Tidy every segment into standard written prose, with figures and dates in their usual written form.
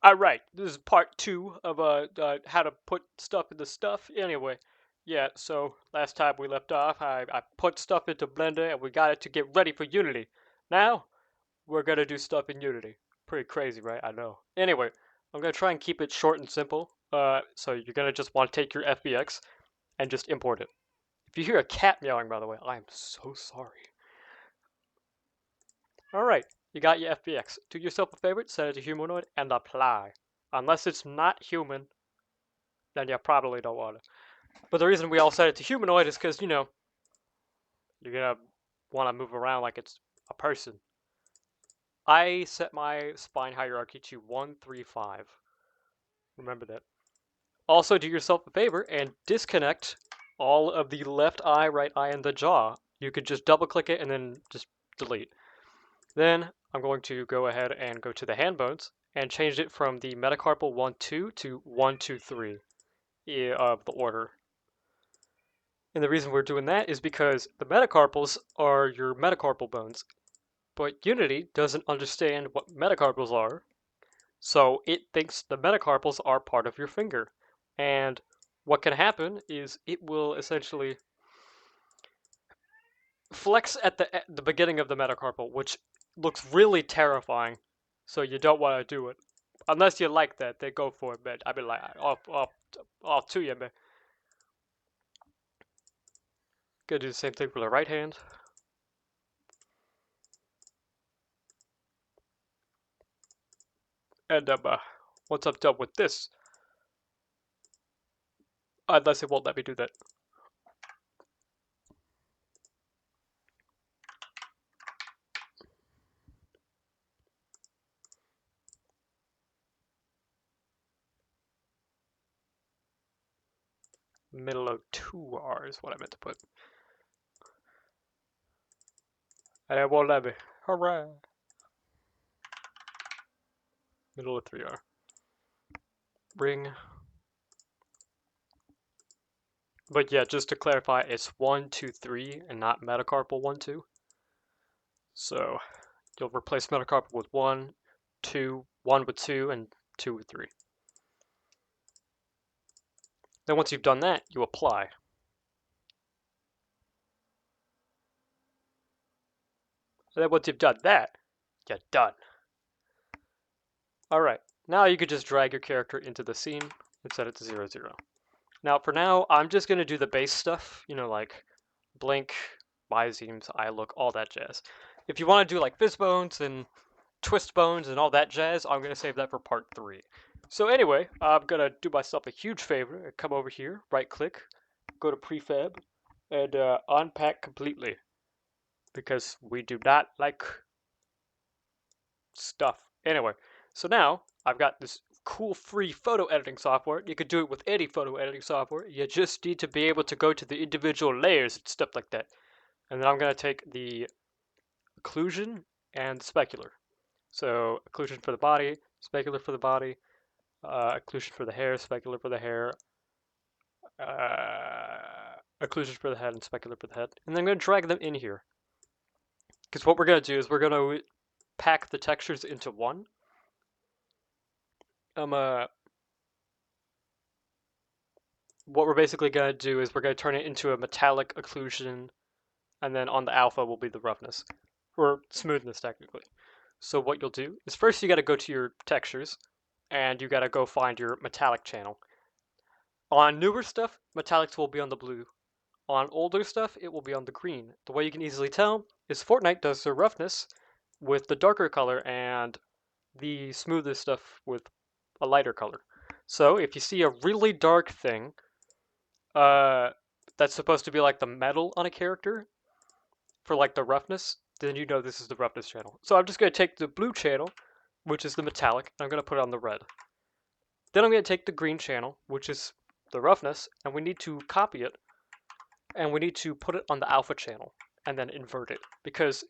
Alright, this is part 2 of how to put stuff into stuff. Anyway, yeah, so last time we left off, I put stuff into Blender and we got it to get ready for Unity. Now, we're gonna do stuff in Unity. Pretty crazy, right? I know. Anyway, I'm gonna try and keep it short and simple. So you're gonna just want to take your FBX and just import it. If you hear a cat meowing, by the way, I am so sorry. Alright, you got your FBX. Do yourself a favor, set it to humanoid, and apply. Unless it's not human, then you probably don't want it. But the reason we all set it to humanoid is because, you're gonna want to move around like it's a person. I set my spine hierarchy to 1, 3, 5. Remember that. Also, do yourself a favor and disconnect all of the left eye, right eye, and the jaw. You could just double click it and then just delete. Then I'm going to go ahead and go to the hand bones and change it from the metacarpal 1, 2 to 1, 2, 3 of the order. And the reason we're doing that is because the metacarpals are your metacarpal bones, but Unity doesn't understand what metacarpals are, so it thinks the metacarpals are part of your finger. And what can happen is it will essentially flex at the beginning of the metacarpal, which looks really terrifying. So you don't want to do it unless you like that. They go for it, man. I mean, like, off to you, man. Gonna do the same thing with the right hand. And once I'm done with this, unless it won't let me do that. Middle of 2R is what I meant to put. And it won't let me. Hooray! Middle of 3R. Ring. But yeah, just to clarify, it's 1, 2, 3 and not metacarpal 1, 2. So you'll replace metacarpal with 1, 2, 1 with 2, and 2 with 3. Then once you've done that, you apply. And then once you've done that, you're done. Alright, now you could just drag your character into the scene and set it to 0, 0. Now, for now, I'm just going to do the base stuff, like blink, biseams, eye look, all that jazz. If you want to do like fist bones and twist bones and all that jazz, I'm going to save that for part 3. So anyway, I'm going to do myself a huge favor and come over here, right click, go to prefab, and unpack completely. Because we do not like stuff. Anyway, so now I've got this cool free photo editing software. You could do it with any photo editing software. You just need to be able to go to the individual layers and stuff like that. And then I'm going to take the occlusion and specular. So occlusion for the body, specular for the body, occlusion for the hair, specular for the hair, occlusion for the head, and specular for the head. And then I'm going to drag them in here. Because what we're going to do is we're going to pack the textures into one. What we're basically going to do is we're going to turn it into a metallic occlusion, and then on the alpha will be the roughness, or smoothness technically. So what you'll do is first you got to go to your textures, and you got to go find your metallic channel. On newer stuff, metallics will be on the blue. On older stuff, it will be on the green. The way you can easily tell is Fortnite does their roughness with the darker color and the smoothest stuff with a lighter color. So if you see a really dark thing, that's supposed to be like the metal on a character for like the roughness, then you know this is the roughness channel. So I'm just going to take the blue channel, which is the metallic, and I'm going to put it on the red. Then I'm going to take the green channel, which is the roughness, and we need to copy it, and we need to put it on the alpha channel, and then invert it. Because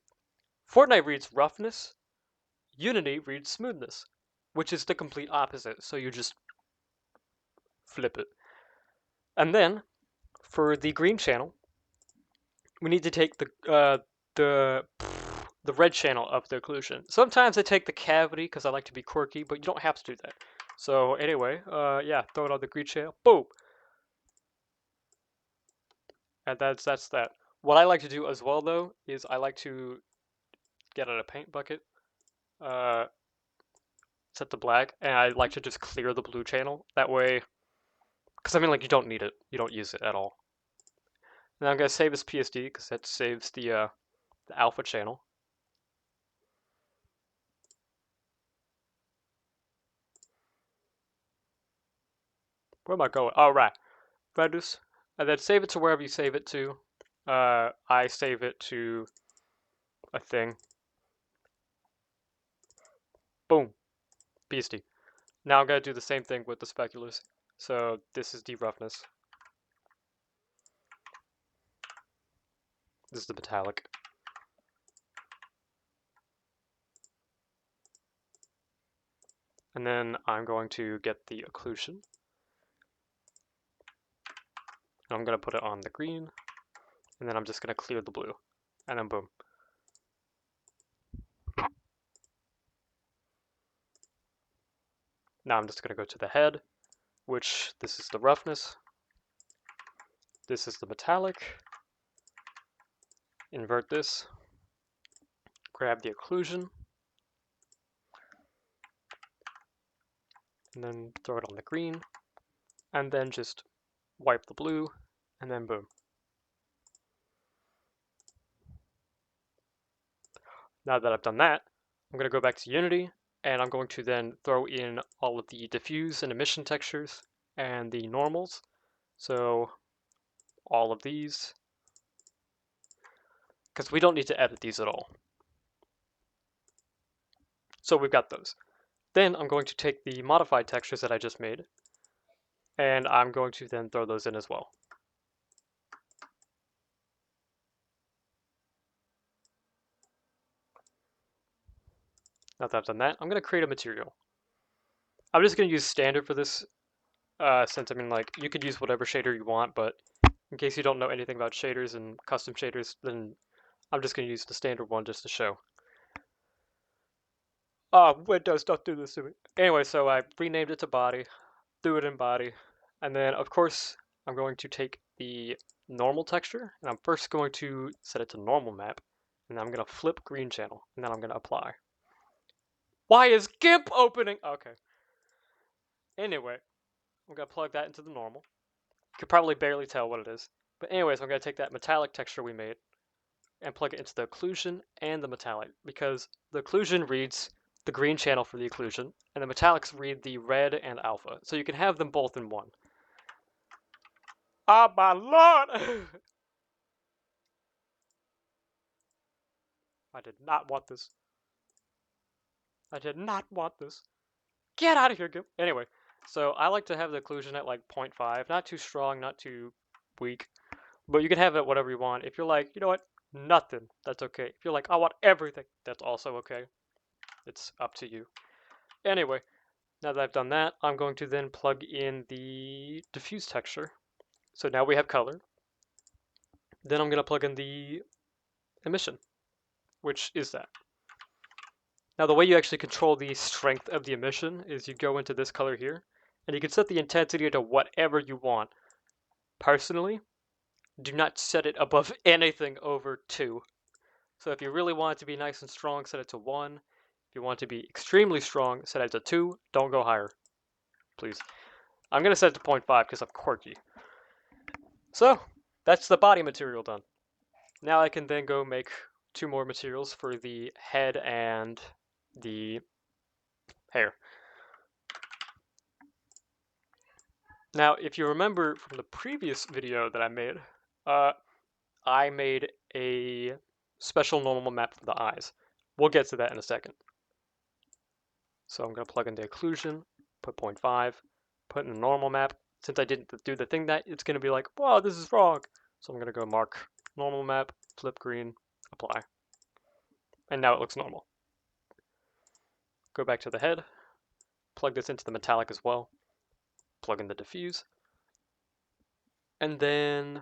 Fortnite reads roughness, Unity reads smoothness, which is the complete opposite, so you just flip it. And then, for the green channel, we need to take the the red channel of the occlusion. Sometimes I take the cavity because I like to be quirky, but you don't have to do that. So anyway, yeah, throw it on the green channel. Boom! And that's that. What I like to do as well, though, is I like to get out a paint bucket, uh, set to black, and I like to just clear the blue channel. That way, because I mean, like, you don't need it. You don't use it at all. Now I'm going to save this PSD because that saves the alpha channel. Where am I going? Oh, right. Reduce. And then save it to wherever you save it to. I save it to a thing. Boom. PSD. Now I'm going to do the same thing with the speculars. So this is the roughness. This is the metallic. And then I'm going to get the occlusion. And I'm going to put it on the green. And then I'm just going to clear the blue. And then boom. Now I'm just going to go to the head, which this is the roughness. This is the metallic. Invert this. Grab the occlusion. And then throw it on the green. And then just wipe the blue. And then boom. Now that I've done that, I'm going to go back to Unity, and I'm going to then throw in all of the diffuse and emission textures and the normals. So all of these, because we don't need to edit these at all. So we've got those. Then I'm going to take the modified textures that I just made, and I'm going to then throw those in as well. Now that I've done that, I'm going to create a material. I'm just going to use standard for this, since I mean, like, you could use whatever shader you want, but in case you don't know anything about shaders and custom shaders, then I'm just going to use the standard one just to show. Windows, don't do this to me. Anyway, so I renamed it to body, threw it in body, and then of course I'm going to take the normal texture, and I'm first going to set it to normal map, and then I'm going to flip green channel, and then I'm going to apply. Why is GIMP opening? Okay. Anyway, I'm going to plug that into the normal. You could probably barely tell what it is. But anyways, I'm going to take that metallic texture we made and plug it into the occlusion and the metallic, because the occlusion reads the green channel for the occlusion, and the metallics read the red and alpha. So you can have them both in one. Oh my lord! I did not want this. I did not want this. Get out of here, Gimp. Anyway, so I like to have the occlusion at like 0.5. Not too strong, not too weak. But you can have it whatever you want. If you're like, you know what? Nothing. That's okay. If you're like, I want everything. That's also okay. It's up to you. Anyway, now that I've done that, I'm going to then plug in the diffuse texture. So now we have color. Then I'm going to plug in the emission, which is that. Now the way you actually control the strength of the emission is you go into this color here, and you can set the intensity to whatever you want. Personally, do not set it above anything over 2. So if you really want it to be nice and strong, set it to 1. If you want it to be extremely strong, set it to 2. Don't go higher, please. I'm going to set it to 0.5 because I'm quirky. So, that's the body material done. Now I can then go make 2 more materials for the head and the hair. Now, if you remember from the previous video that I made a special normal map for the eyes. We'll get to that in a second. So I'm going to plug in the occlusion, put 0.5, put in the normal map. Since I didn't do the thing that, it's going to be like, wow, this is wrong. So I'm going to go mark normal map, flip green, apply. And now it looks normal. Go back to the head, plug this into the metallic as well, plug in the diffuse, and then,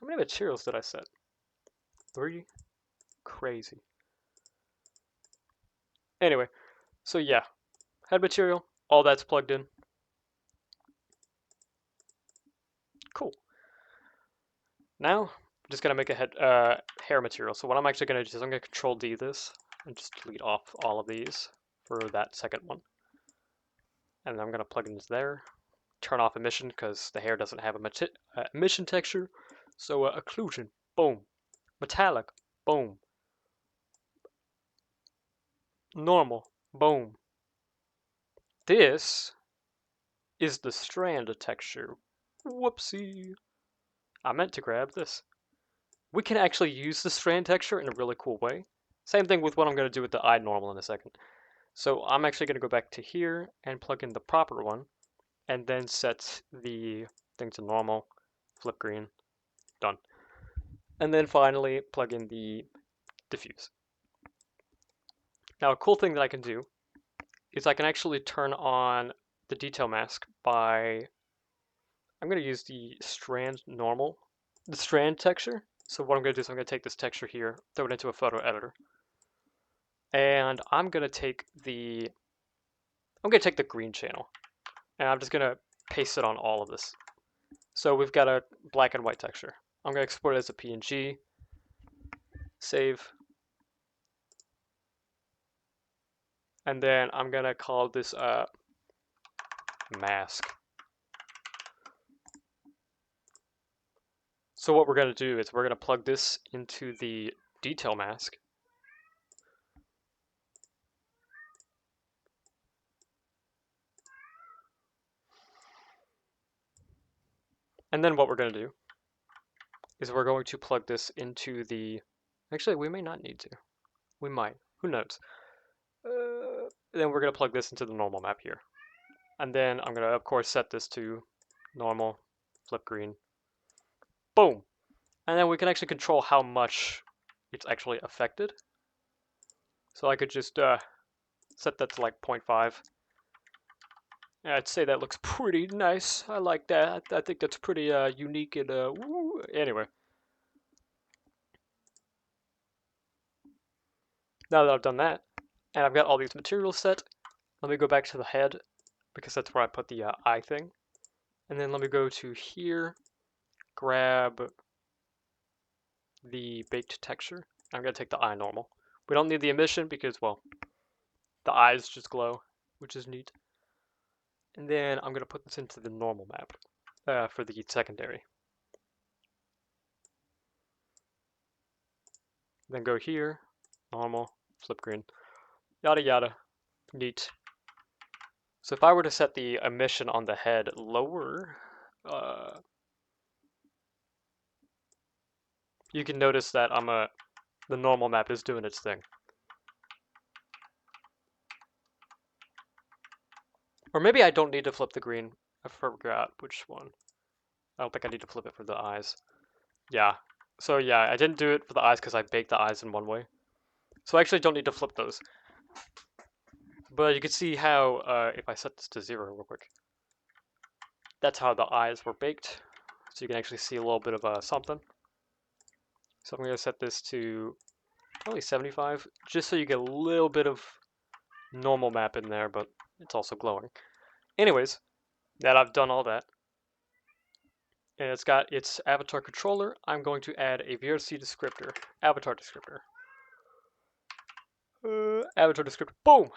How many materials did I set? 3? Crazy. Anyway, so yeah, head material, all that's plugged in. Cool. Now, I'm just gonna make a hair material. So what I'm actually gonna do is I'm gonna Control D this and just delete off all of these for that second one. And I'm gonna plug it into there. Turn off emission because the hair doesn't have a emission texture. So occlusion, boom. Metallic, boom. Normal, boom. This is the strand texture. Whoopsie. I meant to grab this. We can actually use the strand texture in a really cool way. Same thing with what I'm going to do with the eye normal in a second. So I'm actually going to go back to here and plug in the proper one, and then set the thing to normal, flip green, done. And then finally plug in the diffuse. Now a cool thing that I can do is I can actually turn on the detail mask by, I'm going to use the strand normal, the strand texture. So what I'm going to do is I'm going to take this texture here, throw it into a photo editor. And I'm going to take the green channel, and I'm just going to paste it on all of this. So we've got a black and white texture. I'm going to export it as a PNG, save, and then I'm going to call this mask. So what we're going to do is we're going to plug this into the detail mask. And then what we're going to do is we're going to plug this into the, actually we may not need to. We might, who knows. Then we're going to plug this into the normal map here. And then I'm going to, of course, set this to normal, flip green, boom. And then we can actually control how much it's actually affected. So I could just set that to like 0.5. And I'd say that looks pretty nice. I like that. I think that's pretty unique and woo. Anyway. Now that I've done that, and I've got all these materials set, let me go back to the head, because that's where I put the eye thing. And then let me go to here, grab the baked texture. I'm going to take the eye normal. We don't need the emission because, well, the eyes just glow, which is neat. And then I'm going to put this into the normal map for the secondary. Then go here, normal, flip green, yada yada, neat. So if I were to set the emission on the head lower, you can notice that the normal map is doing its thing. Or maybe I don't need to flip the green. I forgot which one. I don't think I need to flip it for the eyes. Yeah. So yeah, I didn't do it for the eyes because I baked the eyes in one way. So I actually don't need to flip those. But you can see how, if I set this to 0 real quick, that's how the eyes were baked. So you can actually see a little bit of something. So I'm going to set this to probably 75, just so you get a little bit of normal map in there, but it's also glowing. Anyways, now that I've done all that, and it's got its avatar controller, I'm going to add a VRC descriptor, avatar descriptor. Avatar descriptor, boom!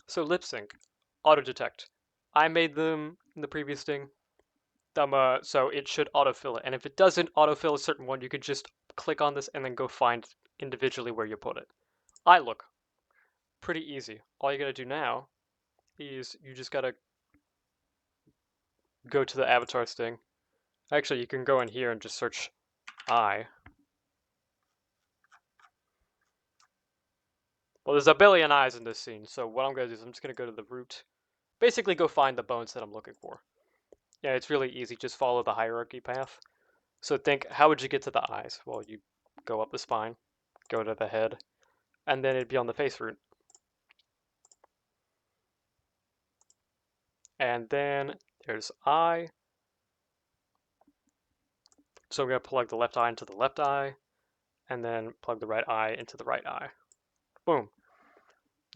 So lip sync, auto detect. I made them in the previous thing, so it should autofill it. And if it doesn't autofill a certain one, you can just click on this and then go find individually where you put it. Eye look, pretty easy. All you gotta do now is you just gotta go to the avatars thing. Actually, you can go in here and just search eye. Well, there's a billion eyes in this scene, so what I'm gonna do is I'm just gonna go to the root. Basically, go find the bones that I'm looking for. Yeah, it's really easy. Just follow the hierarchy path. So think, how would you get to the eyes? Well, you go up the spine, go to the head, and then it'd be on the face root. And then there's eye. So I'm going to plug the left eye into the left eye, and then plug the right eye into the right eye. Boom.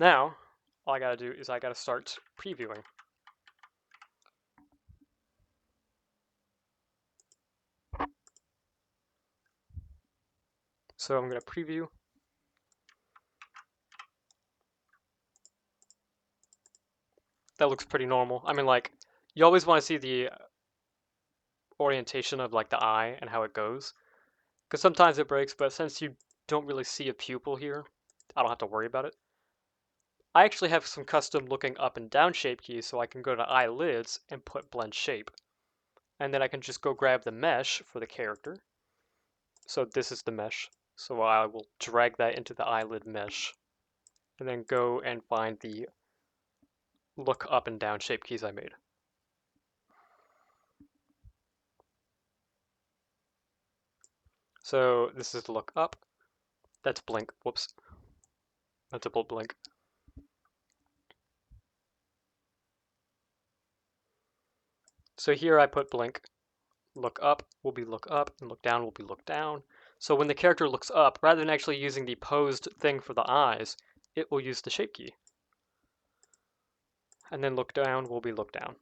Now, all I got to do is I got to start previewing. So I'm going to preview. That looks pretty normal. I mean, like, you always want to see the orientation of like the eye and how it goes, because sometimes it breaks, but since you don't really see a pupil here, I don't have to worry about it. I actually have some custom looking up and down shape keys, so I can go to eyelids and put blend shape. And then I can just go grab the mesh for the character. So this is the mesh. So I will drag that into the eyelid mesh. And then go and find the look up and down shape keys I made. So this is the look up. That's blink. Whoops. That's a blink. So here I put blink. Look up will be look up, and look down will be look down. So when the character looks up, rather than actually using the posed thing for the eyes, it will use the shape key. And then look down will be look down.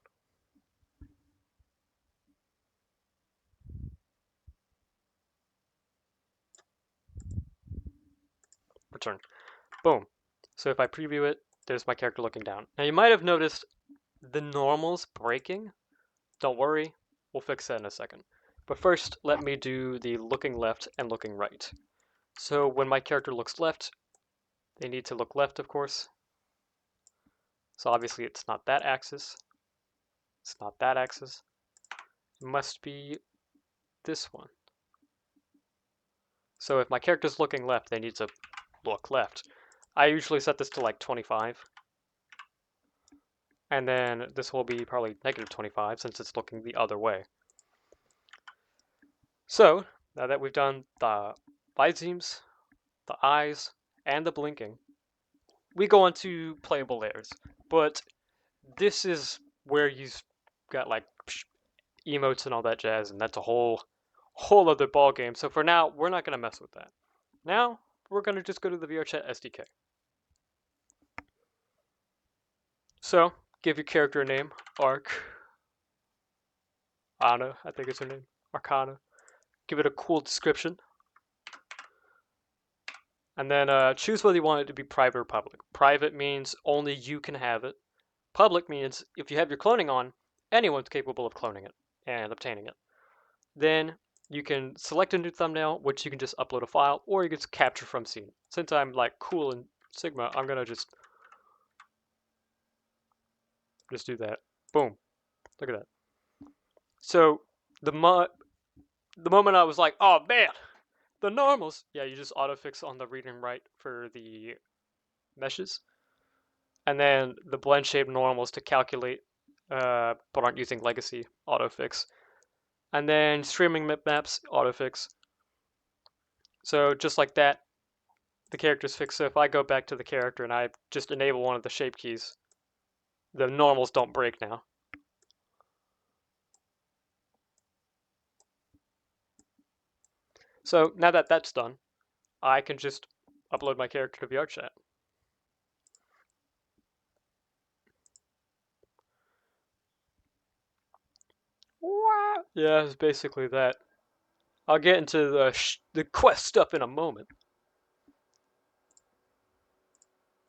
Return. Boom. So if I preview it, there's my character looking down. Now you might have noticed the normals breaking. Don't worry, we'll fix that in a second. But first, let me do the looking left and looking right. So when my character looks left, they need to look left, of course. So obviously it's not that axis. It's not that axis. It must be this one. So if my character's looking left, they need to look left. I usually set this to like 25. And then this will be probably negative 25 since it's looking the other way. So now that we've done the bizemes, the eyes, and the blinking, we go on to playable layers. But this is where you've got like emotes and all that jazz, and that's a whole other ball game. So for now, we're not gonna mess with that. Now we're gonna just go to the VRChat SDK. So give your character a name, Arc. Anna, I think it's her name. Arcana. Give it a cool description. And then choose whether you want it to be private or public. Private means only you can have it. Public means if you have your cloning on, anyone's capable of cloning it and obtaining it. Then you can select a new thumbnail, which you can just upload a file, or you can just capture from scene. Since I'm like cool in Sigma, I'm gonna just do that. Boom. Look at that. So the moment I was like, oh man, the normals. Yeah, you just autofix on the read and write for the meshes. And then the blend shape normals to calculate, but aren't using legacy autofix. And then streaming maps autofix. So just like that, the character's fixed. So if I go back to the character and I just enable one of the shape keys, the normals don't break now. So now that that's done, I can just upload my character to VRChat. Wow. Yeah, it's basically that. I'll get into the quest stuff in a moment.